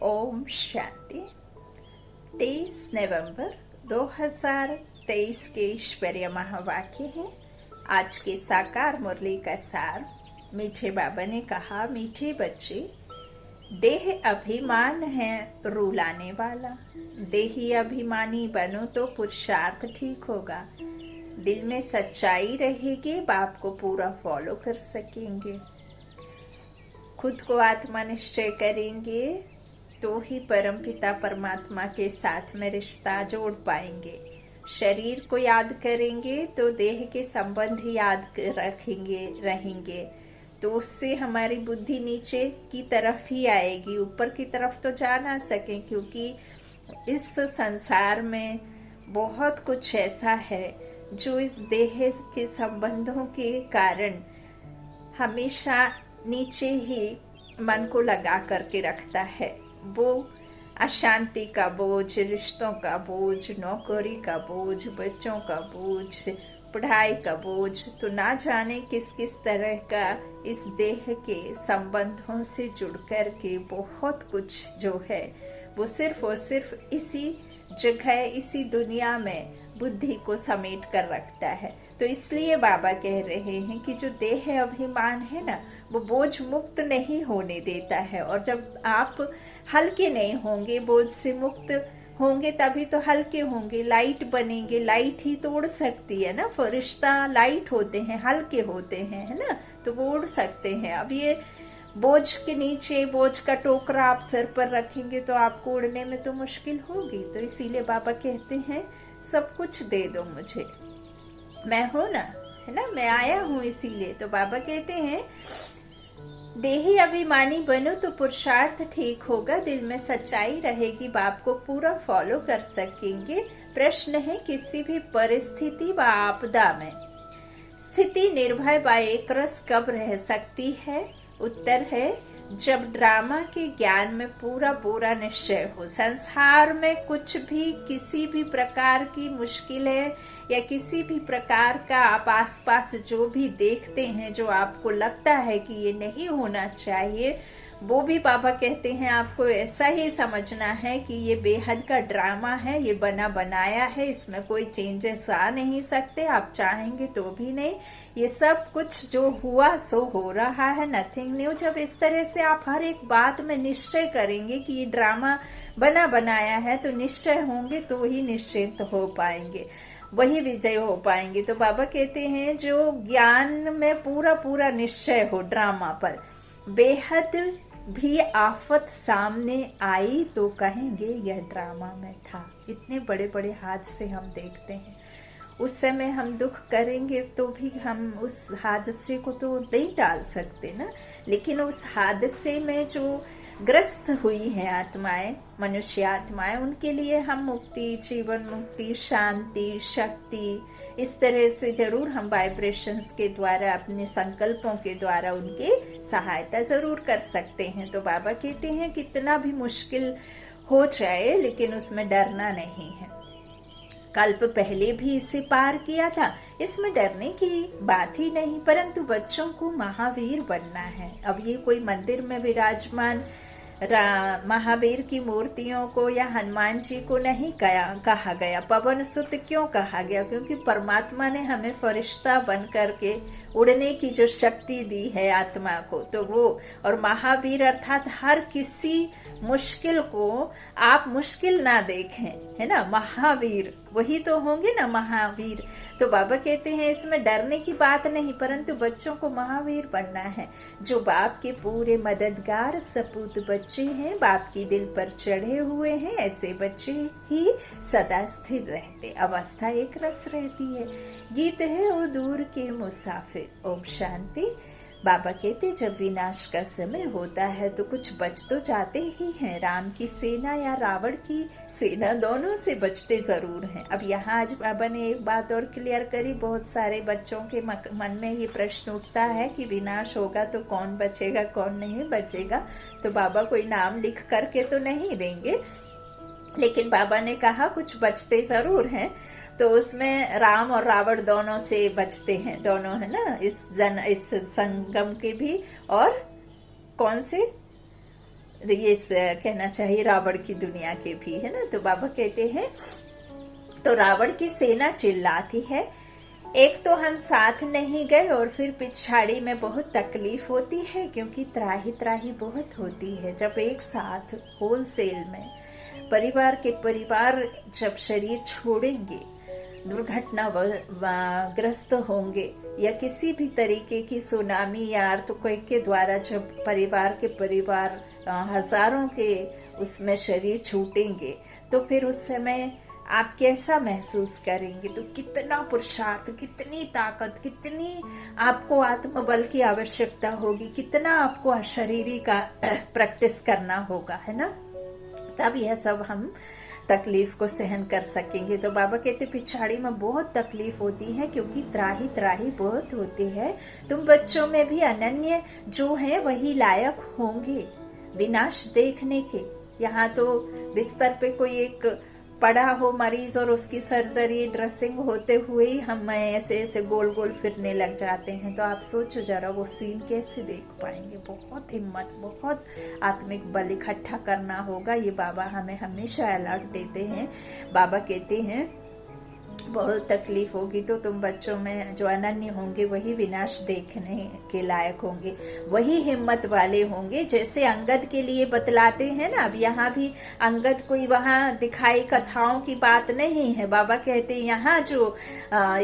ओम शांति। 23 नवंबर 2023 के ईश्वरीय महावाक्य है। आज के साकार मुरली का सार। मीठे बाबा ने कहा, मीठे बच्चे, देह अभिमान है रुलाने वाला। देही अभिमानी बनो तो पुरुषार्थ ठीक होगा। दिल में सच्चाई रहेगी, बाप को पूरा फॉलो कर सकेंगे। खुद को आत्मा निश्चय करेंगे तो ही परमपिता परमात्मा के साथ में रिश्ता जोड़ पाएंगे। शरीर को याद करेंगे तो देह के संबंध याद रहेंगे तो उससे हमारी बुद्धि नीचे की तरफ ही आएगी, ऊपर की तरफ तो जा ना सके, क्योंकि इस संसार में बहुत कुछ ऐसा है जो इस देह के संबंधों के कारण हमेशा नीचे ही मन को लगा करके रखता है। वो अशांति का बोझ, रिश्तों का बोझ, नौकरी का बोझ, बच्चों का बोझ, पढ़ाई का बोझ, तो ना जाने किस किस तरह का इस देह के संबंधों से जुड़ कर के बहुत कुछ जो है वो सिर्फ और सिर्फ इसी जगह, इसी दुनिया में बुद्धि को समेट कर रखता है। तो इसलिए बाबा कह रहे हैं कि जो देह अभिमान है ना, वो बोझ मुक्त नहीं होने देता है। और जब आप हल्के नहीं होंगे, बोझ से मुक्त होंगे, तभी तो हल्के होंगे, लाइट बनेंगे। लाइट ही तो उड़ सकती है ना, फरिश्ता लाइट होते हैं, हल्के होते हैं, है ना, तो वो उड़ सकते हैं। अब ये बोझ के नीचे बोझ का टोकरा आप सर पर रखेंगे तो आपको उड़ने में तो मुश्किल होगी। तो इसीलिए बाबा कहते हैं, सब कुछ दे दो मुझे, मैं हूं ना, है ना, मैं आया हूं इसीलिए। तो बाबा कहते हैं, देही अभिमानी बनो तो पुरुषार्थ ठीक होगा। दिल में सच्चाई रहेगी, बाप को पूरा फॉलो कर सकेंगे। प्रश्न है, किसी भी परिस्थिति व आपदा में स्थिति निर्भय व एक रस कब रह सकती है? उत्तर है, जब ड्रामा के ज्ञान में पूरा पूरा निश्चय हो। संसार में कुछ भी, किसी भी प्रकार की मुश्किलें या किसी भी प्रकार का आप आसपास जो भी देखते हैं, जो आपको लगता है कि ये नहीं होना चाहिए, वो भी बाबा कहते हैं आपको ऐसा ही समझना है कि ये बेहद का ड्रामा है, ये बना बनाया है, इसमें कोई चेंजेस आ नहीं सकते, आप चाहेंगे तो भी नहीं। ये सब कुछ जो हुआ सो हो रहा है, नथिंग न्यू। जब इस तरह से आप हर एक बात में निश्चय करेंगे कि ये ड्रामा बना बनाया है, तो निश्चय होंगे तो ही निश्चिंत हो पाएंगे, वही विजय हो पाएंगे। तो बाबा कहते हैं, जो ज्ञान में पूरा पूरा निश्चय हो ड्रामा पर, बेहद भी आफत सामने आई तो कहेंगे यह ड्रामा में था। इतने बड़े बड़े हादसे हम देखते हैं, उस समय हम दुख करेंगे तो भी हम उस हादसे को तो नहीं टाल सकते ना, लेकिन उस हादसे में जो ग्रस्त हुई हैं आत्माएं, मनुष्य आत्माएं, उनके लिए हम मुक्ति, जीवन मुक्ति, शांति, शक्ति, इस तरह से जरूर हम वाइब्रेशंस के द्वारा, अपने संकल्पों के द्वारा उनके सहायता जरूर कर सकते हैं। तो बाबा कहते हैं, कितना भी मुश्किल हो जाए लेकिन उसमें डरना नहीं है। कल्प पहले भी इसे पार किया था, इसमें डरने की बात ही नहीं, परंतु बच्चों को महावीर बनना है। अब ये कोई मंदिर में विराजमान महावीर की मूर्तियों को या हनुमान जी को नहीं कहा गया। पवन सुत क्यों कहा गया? क्योंकि परमात्मा ने हमें फरिश्ता बन करके उड़ने की जो शक्ति दी है आत्मा को, तो वो, और महावीर अर्थात हर किसी मुश्किल को आप मुश्किल ना देखें, है ना, महावीर वही तो होंगे ना, महावीर। तो बाबा कहते हैं, इसमें डरने की बात नहीं, परंतु बच्चों को महावीर बनना है। जो बाप के पूरे मददगार सपूत बच्चे हैं, बाप की दिल पर चढ़े हुए हैं, ऐसे बच्चे ही सदा स्थिर रहते, अवस्था एक रस रहती है। गीत है वो दूर के मुसाफिर। ओम शांति। बाबा कहते, जब विनाश का समय होता है तो कुछ बच तो जाते ही हैं। राम की सेना या रावण की सेना, दोनों से बचते जरूर हैं। अब यहाँ आज बाबा ने एक बात और क्लियर करी। बहुत सारे बच्चों के मन में ये प्रश्न उठता है कि विनाश होगा तो कौन बचेगा, कौन नहीं बचेगा। तो बाबा कोई नाम लिख करके तो नहीं देंगे, लेकिन बाबा ने कहा कुछ बचते जरूर हैं। तो उसमें राम और रावण दोनों से बचते हैं, दोनों, है ना, इस संगम के भी, और कौन से कहना चाहिए रावण की दुनिया के भी, है ना। तो बाबा कहते हैं, तो रावण की सेना चिल्लाती है, एक तो हम साथ नहीं गए और फिर पिछाड़ी में बहुत तकलीफ होती है, क्योंकि त्राही त्राही बहुत होती है जब एक साथ होलसेल में परिवार जब शरीर छोड़ेंगे, दुर्घटना ग्रस्त होंगे, या किसी भी तरीके की सुनामी या अर्थक्वेक के द्वारा जब परिवार हजारों के उसमें शरीर छूटेंगे, तो फिर उस समय आप कैसा महसूस करेंगे। तो कितना पुरुषार्थ, कितनी ताकत, कितनी आपको आत्मबल की आवश्यकता होगी, कितना आपको अशरीरी का प्रैक्टिस करना होगा, है ना। तब यह सब हम तकलीफ को सहन कर सकेंगे। तो बाबा कहते पिछाड़ी में बहुत तकलीफ होती है, क्योंकि त्राही त्राही बहुत होती है। तुम बच्चों में भी अनन्य जो है वही लायक होंगे विनाश देखने के। यहाँ तो बिस्तर पे कोई एक पड़ा हो मरीज और उसकी सर्जरी ड्रेसिंग होते हुए ही हम ऐसे ऐसे गोल गोल फिरने लग जाते हैं। तो आप सोचो जरा वो सीन कैसे देख पाएंगे। बहुत हिम्मत, बहुत आत्मिक बल इकट्ठा करना होगा। ये बाबा हमें हमेशा अलर्ट देते हैं। बाबा कहते हैं बहुत तकलीफ होगी, तो तुम बच्चों में जो अनन्य होंगे वही विनाश देखने के लायक होंगे, वही हिम्मत वाले होंगे। जैसे अंगद के लिए बतलाते हैं ना, अब यहाँ भी अंगद कोई वहाँ दिखाई कथाओं की बात नहीं है। बाबा कहते हैं यहाँ जो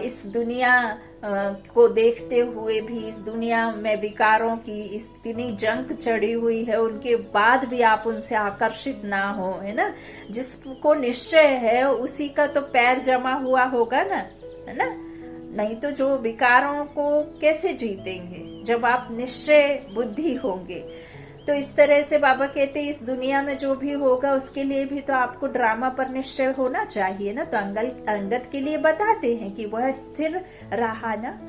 इस दुनिया को देखते हुए भी, इस दुनिया में विकारों की इतनी जंग चढ़ी हुई है, उनके बाद भी आप उनसे आकर्षित ना हो, है ना। जिसको निश्चय है उसी का तो पैर जमा हुआ होगा ना, है ना। नहीं तो जो विकारों को कैसे जीतेंगे जब आप निश्चय बुद्धि होंगे। तो इस तरह से बाबा कहते हैं इस दुनिया में जो भी होगा उसके लिए भी तो आपको ड्रामा पर निश्चय होना चाहिए ना। तो अंगद के लिए बताते हैं कि वह स्थिर रहा ना,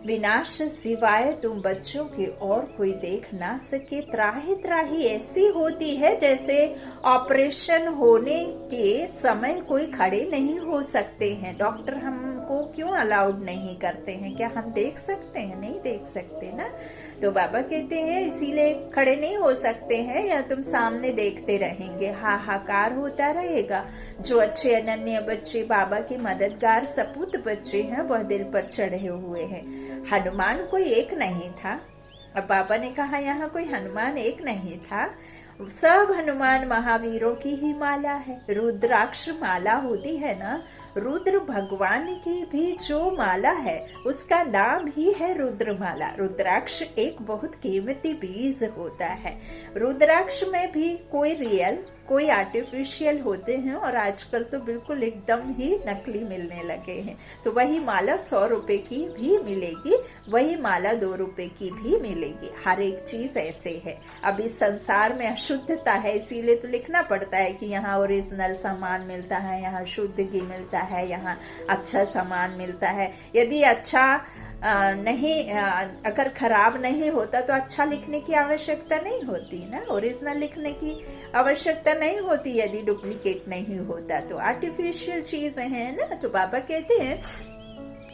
विनाश सिवाय तुम बच्चों के और कोई देख ना सके। त्राही त्राही ऐसी होती है जैसे ऑपरेशन होने के समय कोई खड़े नहीं हो सकते हैं। डॉक्टर हमको क्यों अलाउड नहीं करते हैं? क्या हम देख सकते हैं? नहीं देख सकते ना। तो बाबा कहते हैं इसीलिए खड़े नहीं हो सकते हैं, या तुम सामने देखते रहेंगे, हाहाकार होता रहेगा। जो अच्छे अनन्य बच्चे, बाबा के मददगार सपूत बच्चे हैं, वह दिल पर चढ़े हुए हैं। हनुमान कोई एक नहीं था। अब बाबा ने कहा यहाँ कोई हनुमान एक नहीं था, सब हनुमान महावीरों की ही माला है। रुद्राक्ष माला होती है ना, रुद्र भगवान की भी जो माला है उसका नाम ही है रुद्रमाला। रुद्राक्ष एक बहुत कीमती बीज होता है। रुद्राक्ष में भी कोई रियल कोई आर्टिफिशियल होते हैं, और आजकल तो बिल्कुल एकदम ही नकली मिलने लगे हैं। तो वही माला 100 रुपए की भी मिलेगी, वही माला 2 रुपए की भी मिलेगी। हर एक चीज ऐसे है। अब इस संसार में अशुद्धता है, इसीलिए तो लिखना पड़ता है कि यहाँ ओरिजिनल सामान मिलता है, यहाँ शुद्ध घी मिलता है, यहाँ अच्छा सामान मिलता है। यदि अच्छा अगर खराब नहीं होता तो अच्छा लिखने की आवश्यकता नहीं होती ना, ओरिजिनल लिखने की आवश्यकता नहीं होती यदि डुप्लीकेट नहीं होता। तो आर्टिफिशियल चीजें हैं ना। तो बाबा कहते हैं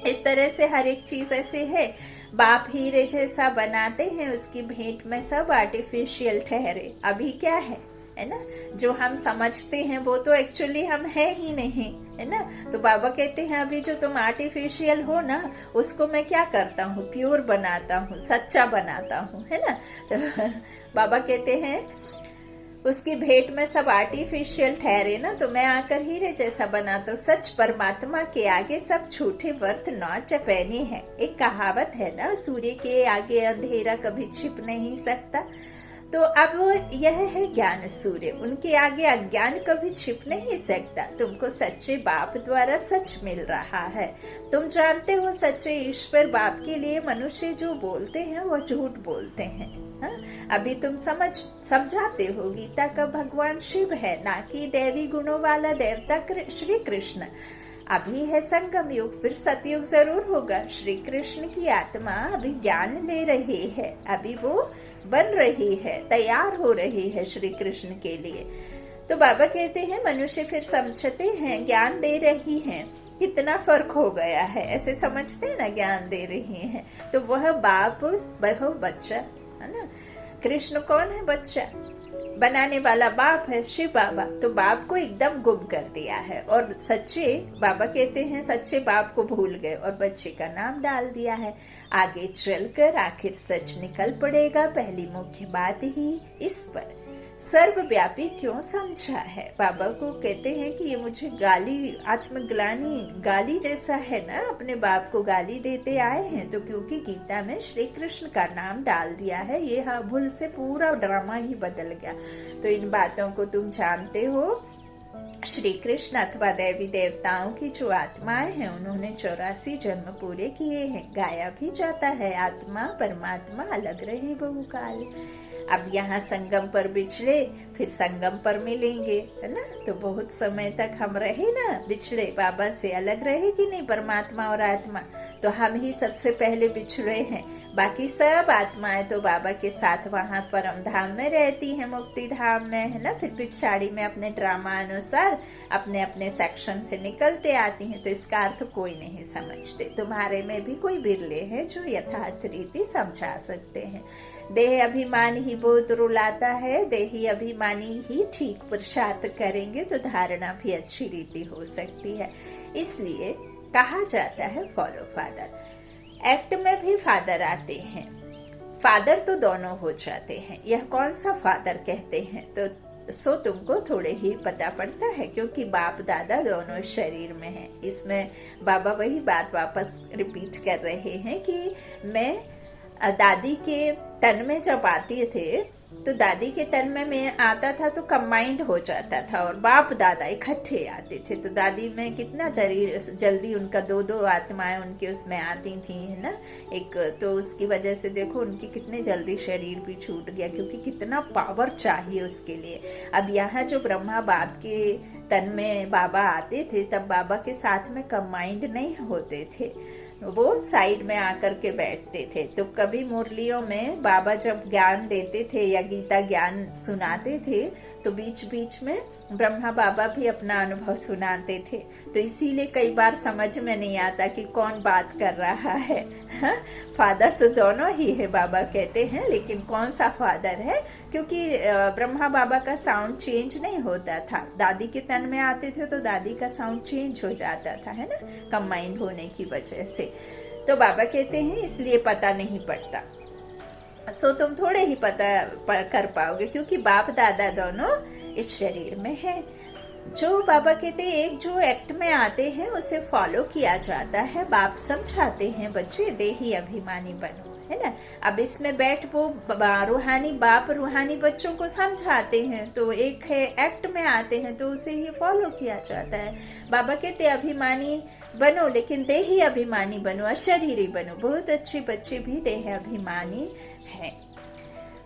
इस तरह से हर एक चीज ऐसे है। बाप हीरे जैसा बनाते हैं, उसकी भेंट में सब आर्टिफिशियल ठहरे। अभी क्या है ना, जो हम समझते हैं वो तो एक्चुअली हम है ही नहीं, है ना। तो बाबा कहते हैं अभी जो तुम आर्टिफिशियल हो ना, उसको मैं क्या करता हूँ, प्योर बनाता हूँ, सच्चा बनाता हूँ, है ना। तो बाबा कहते हैं उसकी भेंट में सब आर्टिफिशियल ठहरे ना, तो मैं आकर हीरे जैसा बनाता हूँ। सच परमात्मा के आगे सब झूठे वर्त नौच पहने हैं। एक कहावत है ना, सूर्य के आगे अंधेरा कभी छिप नहीं सकता। तो अब यह है ज्ञान सूर्य, उनके आगे अज्ञान कभी छिप नहीं सकता। तुमको सच्चे बाप द्वारा सच मिल रहा है। तुम जानते हो सच्चे ईश्वर बाप के लिए मनुष्य जो बोलते हैं वो झूठ बोलते हैं। हाँ? अभी तुम समझाते हो गीता का भगवान शिव है, ना कि दैवी गुणों वाला देवता श्री कृष्ण। अभी है संगम युग, फिर सतयुग जरूर होगा। श्री कृष्ण की आत्मा अभी ज्ञान ले रही है, अभी वो बन रही है, तैयार हो रही है श्री कृष्ण के लिए। तो बाबा कहते हैं मनुष्य फिर समझते हैं ज्ञान दे रही हैं, कितना फर्क हो गया है। ऐसे समझते हैं ना ज्ञान दे रही हैं, तो वह बाप वह बच्चा, है ना। कृष्ण कौन है? बच्चा। बनाने वाला बाप है, शिव बाबा, तो बाप को एकदम गुम कर दिया है और सच्चे बाबा कहते हैं सच्चे बाप को भूल गए और बच्चे का नाम डाल दिया है। आगे चलकर आखिर सच निकल पड़ेगा। पहली मुख्य बात ही इस पर सर्वव्यापी क्यों समझा है। बाबा को कहते हैं कि ये मुझे गाली, आत्मग्लानी गाली जैसा है ना, अपने बाप को गाली देते आए हैं। तो क्योंकि गीता में श्री कृष्ण का नाम डाल दिया है, ये भूल से पूरा ड्रामा ही बदल गया। तो इन बातों को तुम जानते हो। श्री कृष्ण अथवा देवी देवताओं की जो आत्माएं हैं, उन्होंने 84 जन्म पूरे किए हैं। गाया भी जाता है, आत्मा परमात्मा अलग रहे बहुकाल। अब यहाँ संगम पर बिछड़े, फिर संगम पर मिलेंगे, है ना। तो बहुत समय तक हम रहे ना बिछड़े, बाबा से अलग रहे कि नहीं परमात्मा और आत्मा। तो हम ही सबसे पहले बिछड़े हैं, बाकी सब आत्माएं तो बाबा के साथ वहाँ परम धाम में रहती हैं, मुक्ति धाम में, है ना। फिर पिछाड़ी में अपने ड्रामा अनुसार अपने अपने सेक्शन से निकलते आती हैं। तो इसका अर्थ कोई नहीं समझते। तुम्हारे में भी कोई बिरले हैं जो यथार्थ रीति समझा सकते हैं। देह अभिमान ही बहुत रुलाता है, देही अभिमानी ही ठीक पुरुषार्थ करेंगे तो धारणा भी अच्छी रीति हो सकती है। इसलिए कहा जाता है फॉलो फादर। एक्ट में भी फादर आते हैं, फादर तो दोनों हो जाते हैं। यह कौन सा फादर कहते हैं तो तुमको थोड़े ही पता पड़ता है, क्योंकि बाप दादा दोनों शरीर में हैं। इसमें बाबा वही बात वापस रिपीट कर रहे हैं कि मैं दादी के तन में जब आते थे तो दादी के तन में मैं आता था तो कंबाइंड हो जाता था और बाप दादा इकट्ठे आते थे। तो दादी में कितना जल्दी उनका दो आत्माएं उनके उसमें आती थी, है ना। एक तो उसकी वजह से देखो उनकी कितने जल्दी शरीर भी छूट गया, क्योंकि कितना पावर चाहिए उसके लिए। अब यहाँ जो ब्रह्मा बाप के तन में बाबा आते थे तब बाबा के साथ में कंबाइंड नहीं होते थे, वो साइड में आकर के बैठते थे। तो कभी मुरलियों में बाबा जब ज्ञान देते थे या गीता ज्ञान सुनाते थे तो बीच बीच में ब्रह्मा बाबा भी अपना अनुभव सुनाते थे। तो इसीलिए कई बार समझ में नहीं आता कि कौन बात कर रहा है। हाँ? फादर तो दोनों ही है बाबा कहते हैं, लेकिन कौन सा फादर है, क्योंकि ब्रह्मा बाबा का साउंड चेंज नहीं होता था। दादी के तन में आते थे तो दादी का साउंड चेंज हो जाता था, है ना, कंबाइंड होने की वजह से। तो बाबा कहते हैं इसलिए पता नहीं पड़ता। तुम थोड़े ही पता कर पाओगे, क्योंकि बाप दादा दोनों इस शरीर में है। जो बाबा कहते हैं एक जो एक्ट में आते हैं उसे फॉलो किया जाता है। बाप समझाते हैं बच्चे देही अभिमानी बनो, है ना। अब इसमें बैठ वो रूहानी बाप रूहानी बच्चों को समझाते हैं, तो एक है एक्ट में आते हैं तो उसे ही फॉलो किया जाता है। बाबा कहते अभिमानी बनो, लेकिन देही अभिमानी बनो, अशरीरी बनो। बहुत अच्छे बच्चे भी देह अभिमानी हैं,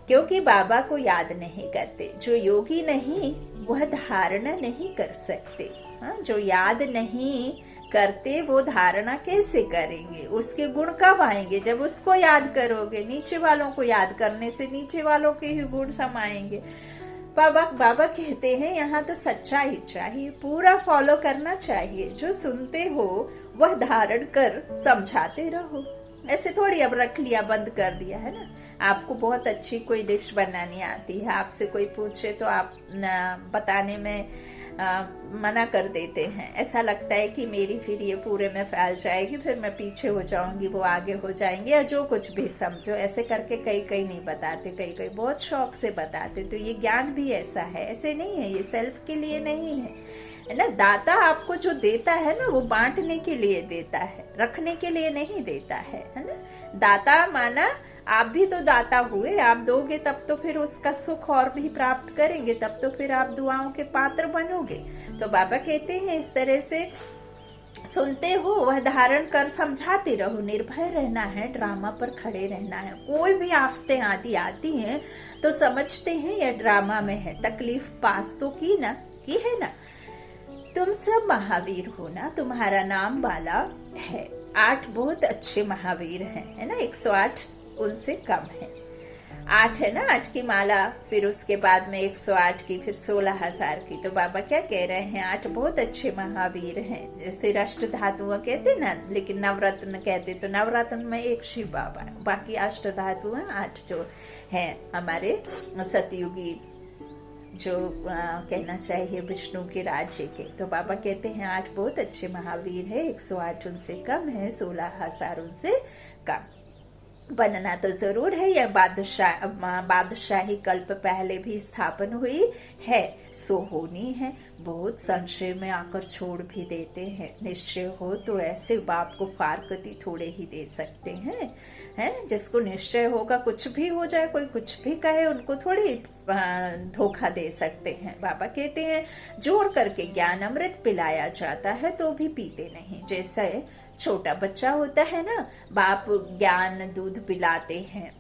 क्योंकि बाबा को याद नहीं करते। जो योगी नहीं वह धारणा नहीं कर सकते। हाँ, जो याद नहीं करते वो धारणा कैसे करेंगे, उसके गुण कब आएंगे, जब उसको याद करोगे। नीचे वालों को याद करने से नीचे वालों के ही गुण समाएंगे। बाबा कहते हैं यहाँ तो सच्चाई चाहिए, पूरा फॉलो करना चाहिए। जो सुनते हो वह धारण कर समझाते रहो। ऐसे थोड़ी अब रख लिया बंद कर दिया, है ना। आपको बहुत अच्छी कोई डिश बनानी आती है, आपसे कोई पूछे तो आप बताने में मना कर देते हैं। ऐसा लगता है कि मेरी फिर ये पूरे में फैल जाएगी, फिर मैं पीछे हो जाऊंगी, वो आगे हो जाएंगे, या जो कुछ भी समझो। ऐसे करके कई नहीं बताते, कई बहुत शौक से बताते। तो ये ज्ञान भी ऐसा है, ऐसे नहीं है, ये सेल्फ के लिए नहीं है ना। दाता आपको जो देता है ना वो बांटने के लिए देता है, रखने के लिए नहीं देता है ना। दाता माना आप भी तो दाता हुए, आप दोगे तब तो फिर उसका सुख और भी प्राप्त करेंगे, तब तो फिर आप दुआओं के पात्र बनोगे। तो बाबा कहते हैं इस तरह से सुनते हो वह धारण कर समझाते रहो। निर्भय रहना है, ड्रामा पर खड़े रहना है। कोई भी आफतें आती हैं तो समझते हैं यह ड्रामा में है। तकलीफ पास तो की है ना। तुम सब महावीर हो ना, तुम्हारा नाम वाला है। 8 बहुत अच्छे महावीर हैं, है ना। 108 उनसे कम है। 8 है ना, 8 की माला, फिर उसके बाद में 108 की, फिर 16,000 की। तो बाबा क्या कह रहे हैं, 8 बहुत अच्छे महावीर हैं। फिर अष्ट धातुओं कहते ना, लेकिन नवरत्न कहते। तो नवरत्न में एक शिव बाबा है, बाकी अष्ट धातुएं 8 जो हैं हमारे सतयुगी जो कहना चाहिए विष्णु के राज्य के। तो बाबा कहते हैं 8 बहुत अच्छे महावीर है, 108 उनसे कम है, 16,000 उनसे कम। बनना तो जरूर है, यह बादशाही कल्प पहले भी स्थापन हुई है, सो होनी है। बहुत संशय में आकर छोड़ भी देते हैं, निश्चय हो तो ऐसे बाप को फारकती थोड़े ही दे सकते हैं जिसको निश्चय होगा कुछ भी हो जाए, कोई कुछ भी कहे, उनको थोड़ी धोखा दे सकते हैं। बाबा कहते हैं जोर करके ज्ञान अमृत पिलाया जाता है तो भी पीते नहीं। जैसे छोटा बच्चा होता है ना, बाप ज्ञान दूध पिलाते हैं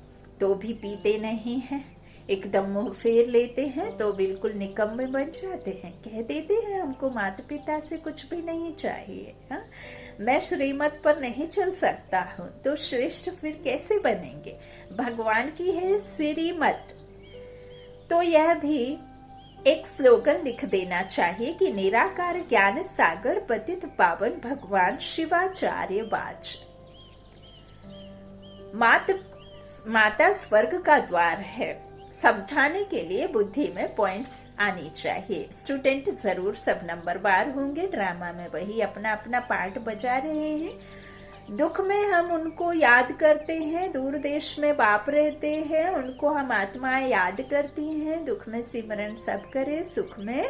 तो भी पीते नहीं हैं, एकदम मुंह फेर लेते हैं तो बिल्कुल निकम्मे बन जाते हैं, कह देते हैं हमको माता पिता से कुछ भी नहीं चाहिए, मैं श्रीमत पर नहीं चल सकता हूँ, तो श्रेष्ठ फिर कैसे बनेंगे? भगवान की है श्रीमत। तो यह भी एक स्लोगन लिख देना चाहिए कि निराकार ज्ञान सागर पतित पावन भगवान शिवाचार्य वाच। माता स्वर्ग का द्वार है। समझाने के लिए बुद्धि में पॉइंट्स आनी चाहिए। स्टूडेंट जरूर सब नंबरवार होंगे, ड्रामा में वही अपना अपना पार्ट बजा रहे हैं। दुख में हम उनको याद करते हैं, दूर देश में बाप रहते हैं, उनको हम आत्माएं याद करती हैं। दुख में सिमरन सब करे, सुख में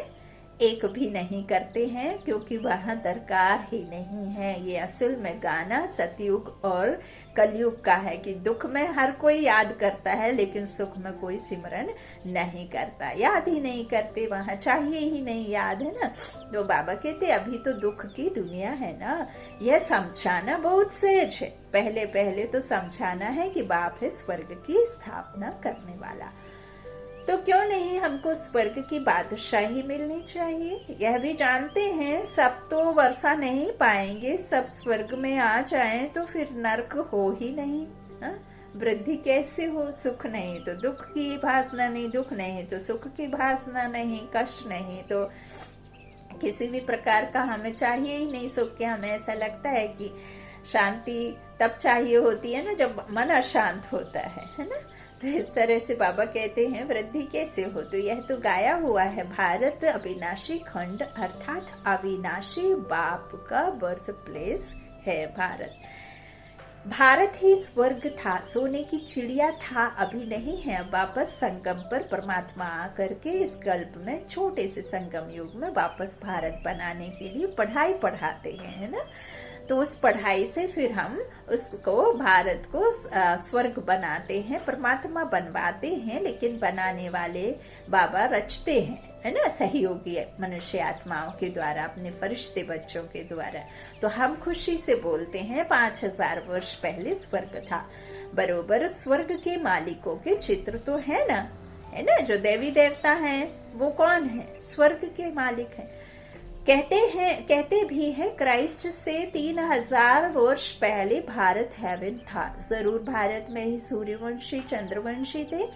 एक भी नहीं करते हैं, क्योंकि वहां दरकार ही नहीं है। ये असल में गाना सतयुग और कलयुग का है कि दुख में हर कोई याद करता है, लेकिन सुख में कोई सिमरन नहीं करता, याद ही नहीं करते, वहां चाहिए ही नहीं याद, है ना। तो बाबा कहते अभी तो दुख की दुनिया है ना, यह समझाना बहुत सहज है। पहले पहले तो समझाना है कि बाप है स्वर्ग की स्थापना करने वाला, तो क्यों नहीं हमको स्वर्ग की बादशाही मिलनी चाहिए। यह भी जानते हैं सब तो वर्षा नहीं पाएंगे, सब स्वर्ग में आ जाएं तो फिर नरक हो ही नहीं, वृद्धि कैसे हो? सुख नहीं तो दुख की भासना नहीं, दुख नहीं तो सुख की भासना नहीं, कष्ट नहीं तो किसी भी प्रकार का हमें चाहिए ही नहीं। सुख के हमें ऐसा लगता है कि शांति तब चाहिए होती है ना जब मन अशांत होता है ना। तो इस तरह से बाबा कहते हैं वृद्धि कैसे हो, तो यह तो गाया हुआ है, भारत अविनाशी खंड अर्थात अविनाशी बाप का बर्थ प्लेस है भारत। भारत ही स्वर्ग था, सोने की चिड़िया था, अभी नहीं है। अब वापस संगम पर परमात्मा आकर के इस कल्प में छोटे से संगम युग में वापस भारत बनाने के लिए पढ़ाई पढ़ाते हैं, है ना। तो उस पढ़ाई से फिर हम उसको भारत को स्वर्ग बनाते हैं, परमात्मा बनवाते हैं, लेकिन बनाने वाले बाबा रचते हैं, है ना, सहयोगी मनुष्य आत्माओं के द्वारा, अपने फरिश्ते बच्चों के द्वारा। तो हम खुशी से बोलते हैं 5000 वर्ष पहले स्वर्ग था। बरोबर स्वर्ग के मालिकों के चित्र तो है ना, जो देवी देवता हैं वो कौन है? स्वर्ग के मालिक हैं। कहते भी हैं क्राइस्ट से 3000 वर्ष पहले भारत हेवन था। जरूर भारत में ही सूर्यवंशी चंद्रवंशी थे,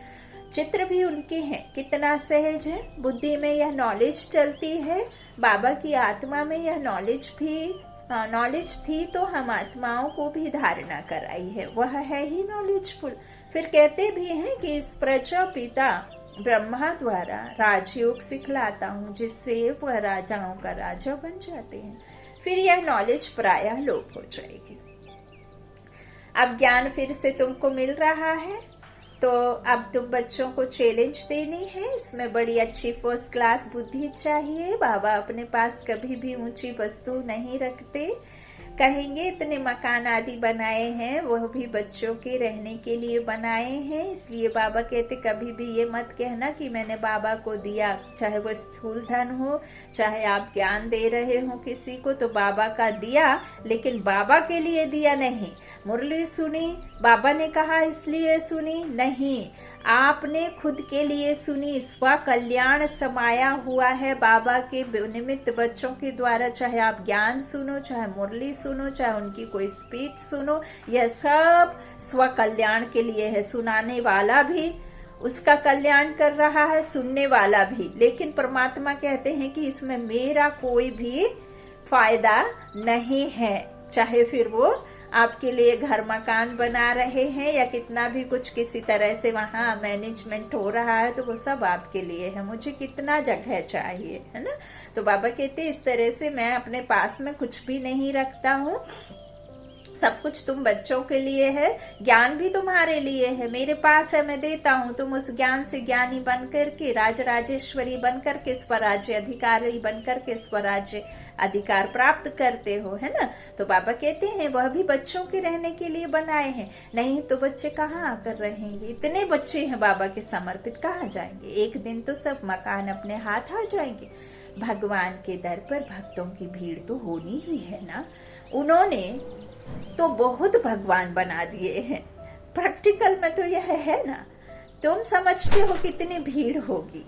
चित्र भी उनके हैं। कितना सहज है, बुद्धि में यह नॉलेज चलती है, बाबा की आत्मा में यह नॉलेज थी तो हम आत्माओं को भी धारणा कराई है, वह है ही नॉलेजफुल। फिर कहते भी हैं कि इस प्रजापिता ब्रह्मा द्वारा राजयोग सिखलाता हूँ, जिससे वह राजाओं का राजा बन जाते हैं। फिर यह नॉलेज प्रायः लोप हो जाएगी। अब ज्ञान फिर से तुमको मिल रहा है, तो अब तुम बच्चों को चैलेंज देनी है। इसमें बड़ी अच्छी फर्स्ट क्लास बुद्धि चाहिए। बाबा अपने पास कभी भी ऊंची वस्तु नहीं रखते। कहेंगे इतने मकान आदि बनाए हैं, वह भी बच्चों के रहने के लिए बनाए हैं। इसलिए बाबा कहते कभी भी ये मत कहना कि मैंने बाबा को दिया, चाहे वो स्थूल धन हो, चाहे आप ज्ञान दे रहे हो किसी को, तो बाबा का दिया, लेकिन बाबा के लिए दिया नहीं। मुरली सुनी, बाबा ने कहा इसलिए सुनी नहीं, आपने खुद के लिए सुनी। स्व कल्याण समाया हुआ है बाबा के निमित्त बच्चों के द्वारा। चाहे आप ज्ञान सुनो, चाहे मुरली सुनो, चाहे उनकी कोई स्पीच सुनो, यह सब स्व कल्याण के लिए है। सुनाने वाला भी उसका कल्याण कर रहा है, सुनने वाला भी। लेकिन परमात्मा कहते हैं कि इसमें मेरा कोई भी फायदा नहीं है, चाहे फिर वो आपके लिए घर मकान बना रहे हैं या कितना भी कुछ किसी तरह से वहाँ मैनेजमेंट हो रहा है, तो वो सब आपके लिए है। मुझे कितना जगह चाहिए, है ना। तो बाबा कहते इस तरह से मैं अपने पास में कुछ भी नहीं रखता हूँ, सब कुछ तुम बच्चों के लिए है, ज्ञान भी तुम्हारे लिए है, मेरे पास है, मैं देता हूँ। तुम उस ज्ञान से ज्ञानी बन करके, राजराजेश्वरी बन करके, स्वराज्य अधिकारी बन करके स्वराज्य अधिकार प्राप्त करते हो, है ना। तो बाबा कहते हैं वह भी बच्चों के रहने के लिए बनाए हैं, नहीं तो बच्चे कहाँ आकर रहेंगे। इतने बच्चे हैं बाबा के समर्पित, कहाँ जाएंगे। एक दिन तो सब मकान अपने हाथ आ जाएंगे। भगवान के दर पर भक्तों की भीड़ तो होनी ही है ना। उन्होंने तो बहुत भगवान बना दिए हैं, प्रैक्टिकल में तो यह है ना। तुम समझते हो कितनी भीड़ होगी।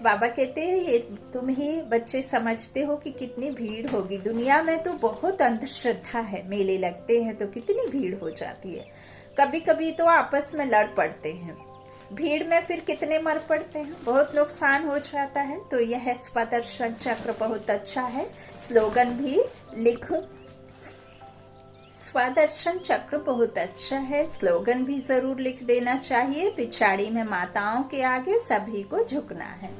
बाबा कहते हैं ये तुम ही बच्चे समझते हो कि कितनी भीड़ होगी। दुनिया में तो बहुत अंधश्रद्धा है, मेले लगते हैं तो कितनी भीड़ हो जाती है। कभी कभी तो आपस में लड़ पड़ते हैं, भीड़ में फिर कितने मर पड़ते हैं, बहुत नुकसान हो जाता है। तो यह स्वदर्शन चक्र बहुत अच्छा है, स्लोगन भी लिखो। स्वदर्शन चक्र बहुत अच्छा है, स्लोगन भी जरूर लिख देना चाहिए। पिछाड़ी में माताओं के आगे सभी को झुकना है।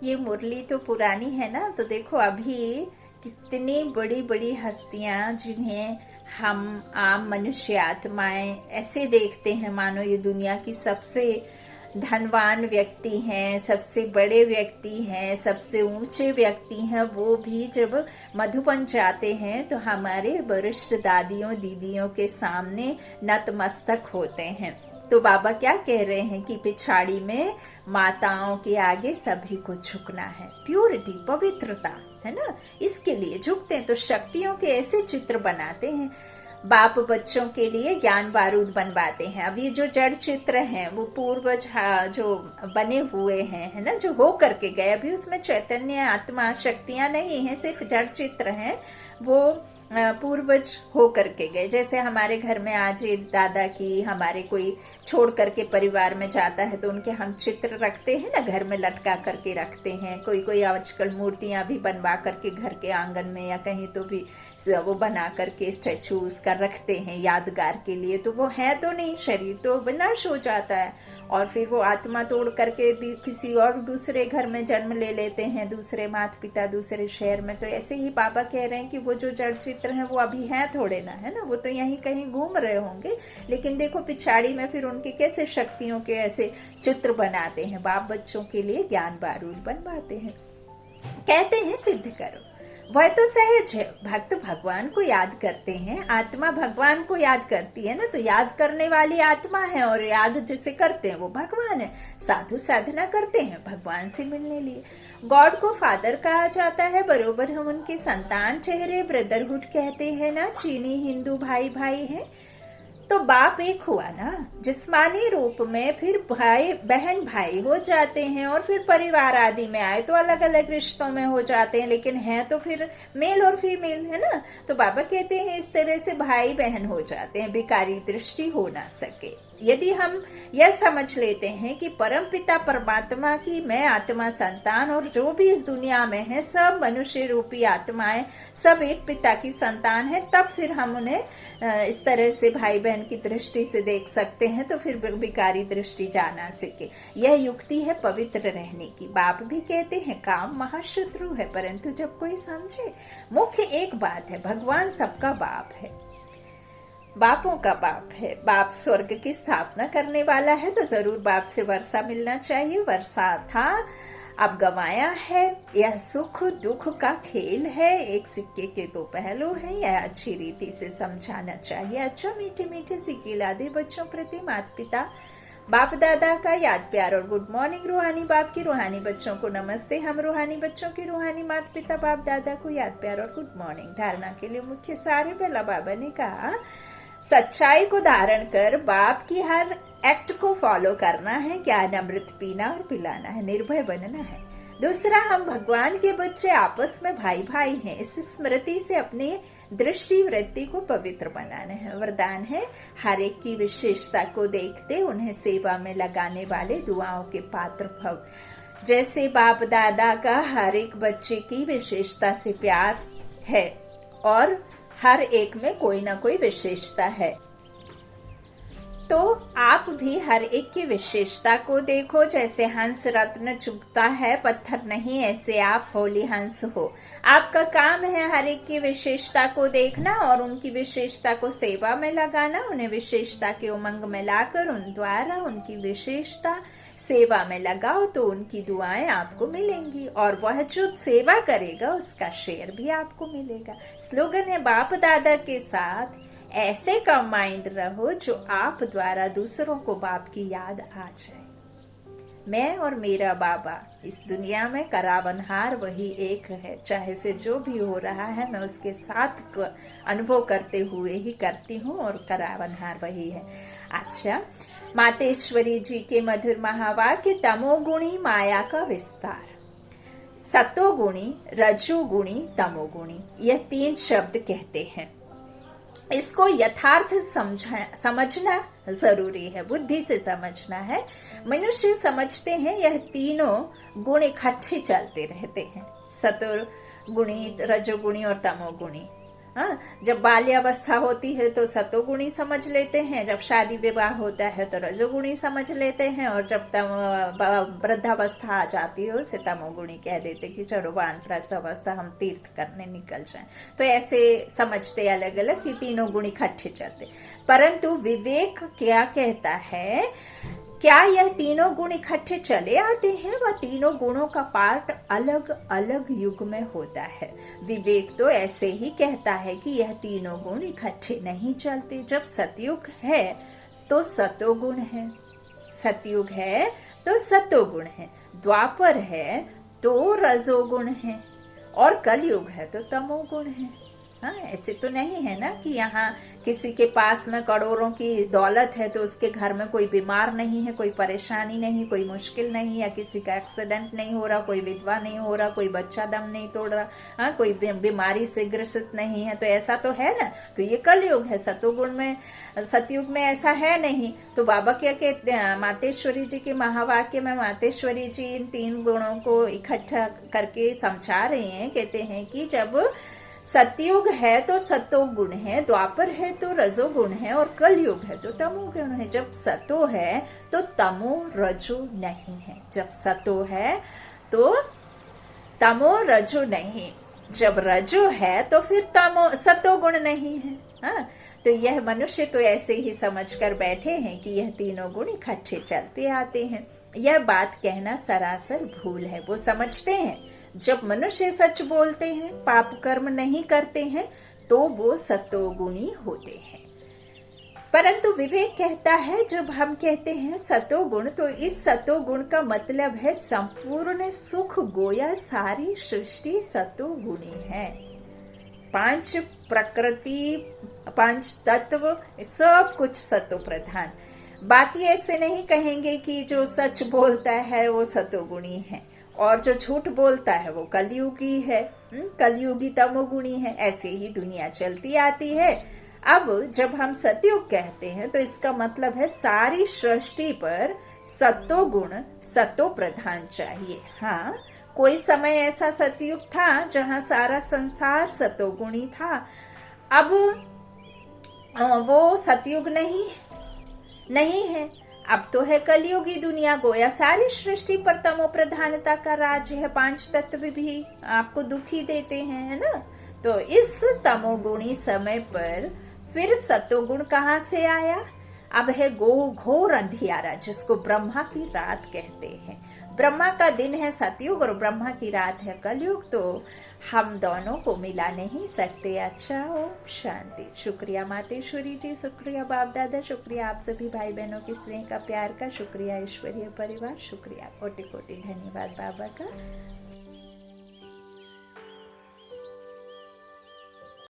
ये मुरली तो पुरानी है ना, तो देखो अभी कितनी बड़ी बड़ी हस्तियां जिन्हें हम आम मनुष्य आत्माएं ऐसे देखते हैं मानो ये दुनिया की सबसे धनवान व्यक्ति हैं, सबसे बड़े व्यक्ति हैं, सबसे ऊंचे व्यक्ति हैं, वो भी जब मधुबन जाते हैं तो हमारे वरिष्ठ दादियों दीदियों के सामने नतमस्तक होते हैं। तो बाबा क्या कह रहे हैं कि पिछाड़ी में माताओं के आगे सभी को झुकना है। प्योरिटी, पवित्रता, है ना, इसके लिए झुकते हैं। तो शक्तियों के ऐसे चित्र बनाते हैं। बाप बच्चों के लिए ज्ञान बारूद बनवाते हैं। अब ये जो जड़ चित्र हैं वो पूर्वज जो बने हुए हैं, है ना, जो हो करके गए, अभी उसमें चैतन्य आत्मा शक्तियां नहीं है, सिर्फ जड़ चित्र हैं। वो पूर्वज हो करके गए। जैसे हमारे घर में आज दादा की, हमारे कोई छोड़ करके परिवार में जाता है तो उनके हम चित्र रखते हैं ना, घर में लटका करके रखते हैं। कोई कोई आजकल मूर्तियां भी बनवा करके घर के आंगन में या कहीं तो भी वो बना करके स्टैचू उसका रखते हैं यादगार के लिए। तो वो है तो नहीं, शरीर तो विनाश हो जाता है और फिर वो आत्मा तोड़ करके किसी और दूसरे घर में जन्म ले लेते हैं, दूसरे माता पिता दूसरे शहर में। तो ऐसे ही बाबा कह रहे हैं कि वो जो जड़ चित्र हैं वो अभी हैं थोड़े ना, है ना, वो तो यहीं कहीं घूम रहे होंगे। लेकिन देखो पिछाड़ी में फिर उनके कैसे शक्तियों के ऐसे चित्र बनाते हैं। बाप बच्चों के लिए ज्ञान बारूद बनवाते हैं, कहते हैं सिद्ध करो। वह तो सहज है, भक्त भगवान को याद करते हैं, आत्मा भगवान को याद करती है ना। तो याद करने वाली आत्मा है और याद जिसे करते हैं वो भगवान है। साधु साधना करते हैं भगवान से मिलने लिए। गॉड को फादर कहा जाता है, बरोबर हम उनके संतान ठहरे। ब्रदरहुड कहते हैं ना, चीनी हिंदू भाई भाई हैं। तो बाप एक हुआ ना जिस्मानी रूप में, फिर भाई बहन भाई हो जाते हैं और फिर परिवार आदि में आए तो अलग अलग रिश्तों में हो जाते हैं, लेकिन है तो फिर मेल और फीमेल, है ना। तो बाबा कहते हैं इस तरह से भाई बहन हो जाते हैं, विकारी दृष्टि हो ना सके। यदि हम यह समझ लेते हैं कि परमपिता परमात्मा की मैं आत्मा संतान और जो भी इस दुनिया में है सब मनुष्य रूपी आत्माएं सब एक पिता की संतान है, तब फिर हम उन्हें इस तरह से भाई बहन की दृष्टि से देख सकते हैं। तो फिर विकारी दृष्टि जा ना सके। यह युक्ति है पवित्र रहने की। बाप भी कहते हैं काम महाशत्रु है, परंतु जब कोई समझे। मुख्य एक बात है, भगवान सबका बाप है, बापों का बाप है। बाप स्वर्ग की स्थापना करने वाला है, तो जरूर बाप से वर्षा मिलना चाहिए। वर्षा था, अब गंवाया है। यह सुख दुख का खेल है, एक सिक्के के दो पहलू हैं, यह अच्छी रीति से समझाना चाहिए। अच्छा मीठे मीठे सिक्के दे बच्चों प्रति माता पिता बाप दादा का याद प्यार और गुड मॉर्निंग। रूहानी बाप की रूहानी बच्चों को नमस्ते। हम रूहानी बच्चों की रूहानी माता पिता बाप दादा को याद प्यार और गुड मॉर्निंग। धारणा के लिए मुख्य सारे बेला बाबा ने कहा सच्चाई को धारण कर बाप की हर एक्ट को फॉलो करना है, ज्ञान अमृत पीना और पिलाना है, निर्भय बनना है। दूसरा, हम भगवान के बच्चे आपस में भाई भाई हैं, इस स्मृति से अपने दृष्टि वृत्ति को पवित्र बनाना है। वरदान है हर एक की विशेषता को देखते उन्हें सेवा में लगाने वाले दुआओं के पात्र भव। जैसे बाप दादा का हर एक बच्चे की विशेषता से प्यार है और हर एक में कोई ना कोई विशेषता है। तो आप भी हर एक की विशेषता को देखो। जैसे हंस रत्न चुगता है, पत्थर नहीं, ऐसे आप होली हंस हो। आपका काम है हर एक की विशेषता को देखना और उनकी विशेषता को सेवा में लगाना, उन्हें विशेषता के उमंग में लाकर उन द्वारा उनकी विशेषता सेवा में लगाओ तो उनकी दुआएं आपको मिलेंगी और वह जो सेवा करेगा उसका शेयर भी आपको मिलेगा। स्लोगन है बाप दादा के साथ ऐसे कंबाइंड रहो जो आप द्वारा दूसरों को बाप की याद आ जाए। मैं और मेरा बाबा इस दुनिया में करावनहार वही एक है। चाहे फिर जो भी हो रहा है मैं उसके साथ अनुभव करते हुए ही करती हूँ और करावनहार वही है। अच्छा, मातेश्वरी जी के मधुर महावाक्य, तमोगुणी माया का विस्तार, सतोगुणी, रजोगुणी, तमोगुणी, यह 3 शब्द कहते हैं। इसको यथार्थ समझना जरूरी है, बुद्धि से समझना है। मनुष्य समझते हैं यह तीनों गुण इकट्ठे चलते रहते हैं, सतोगुणी, रजोगुणी और तमोगुणी। हाँ, जब बाल्यावस्था होती है तो सतोगुणी समझ लेते हैं, जब शादी विवाह होता है तो रजोगुणी समझ लेते हैं, और जब वृद्धावस्था आ जाती है उसे तमोगुणी कह देते कि चलो वानप्रस्थ अवस्था हम तीर्थ करने निकल जाएं। तो ऐसे समझते अलग अलग कि तीनों गुण इकट्ठे चलते। परंतु विवेक क्या कहता है, क्या यह तीनों गुण इकट्ठे चले आते हैं? वह तीनों गुणों का पार्ट अलग अलग युग में होता है। विवेक तो ऐसे ही कहता है कि यह तीनों गुण इकट्ठे नहीं चलते। जब सतयुग है तो सतोगुण है, सतयुग है तो सतोगुण है, द्वापर है तो रजोगुण है, और कलयुग है तो तमोगुण है। हाँ, ऐसे तो नहीं है ना कि यहाँ किसी के पास में करोड़ों की दौलत है तो उसके घर में कोई बीमार नहीं है, कोई परेशानी नहीं, कोई मुश्किल नहीं, या किसी का एक्सीडेंट नहीं हो रहा, कोई विधवा नहीं हो रहा, कोई बच्चा दम नहीं तोड़ रहा, हाँ, कोई बीमारी से ग्रसित नहीं है। तो ऐसा तो है ना, तो ये कलयुग है। सतोगुण में, सतयुग में ऐसा है नहीं। तो बाबा क्या कहते हैं, मातेश्वरी जी के महावाक्य में मातेश्वरी जी इन 3 गुणों को इकट्ठा करके समझा रहे हैं। कहते हैं कि जब सतयुग है तो सतोगुण है, द्वापर है तो रजोगुण है, और कलयुग है तो तमोगुण है। जब सतो है तो तमो रजो नहीं है, जब सतो है तो तमो रजो नहीं, जब रजो है तो फिर तमो सतोगुण नहीं है। हाँ, तो यह मनुष्य तो ऐसे ही समझकर बैठे हैं कि यह तीनों गुण इकट्ठे चलते आते हैं। यह बात कहना सरासर भूल है। वो समझते हैं जब मनुष्य सच बोलते हैं, पाप कर्म नहीं करते हैं, तो वो सतोगुणी होते हैं। परंतु विवेक कहता है जब हम कहते हैं सतोगुण, तो इस सतोगुण का मतलब है संपूर्ण सुख गोया सारी सृष्टि सतोगुणी है। 5 प्रकृति, 5 तत्व, सब कुछ सतो प्रधान। बाकी ऐसे नहीं कहेंगे कि जो सच बोलता है वो सतोगुणी है और जो झूठ बोलता है वो कलयुगी है, कलयुगी तमोगुणी है। ऐसे ही दुनिया चलती आती है। अब जब हम सतयुग कहते हैं तो इसका मतलब है सारी सृष्टि पर सतोगुण, सतो प्रधान चाहिए। हाँ, कोई समय ऐसा सतयुग था जहां सारा संसार सतोगुणी था। अब वो सतयुग नहीं है। अब तो है कलयुगी दुनिया। गोया सारी सृष्टि पर तमो प्रधानता का राज्य है। 5 तत्व भी आपको दुखी देते हैं, है ना। तो इस तमोगुणी समय पर फिर सतोगुण कहाँ से आया? अब है घोर अंधियारा, जिसको ब्रह्मा की रात कहते हैं। ब्रह्मा का दिन है सतयुग और ब्रह्मा की रात है कलयुग। तो हम दोनों को मिला नहीं सकते। अच्छा, ओम शांति। शुक्रिया मातेश्वरी जी, शुक्रिया बाप दादा, शुक्रिया आप सभी भाई बहनों की स्नेह का, प्यार का, शुक्रिया ईश्वरीय परिवार, शुक्रिया, कोटि कोटि धन्यवाद बाबा का।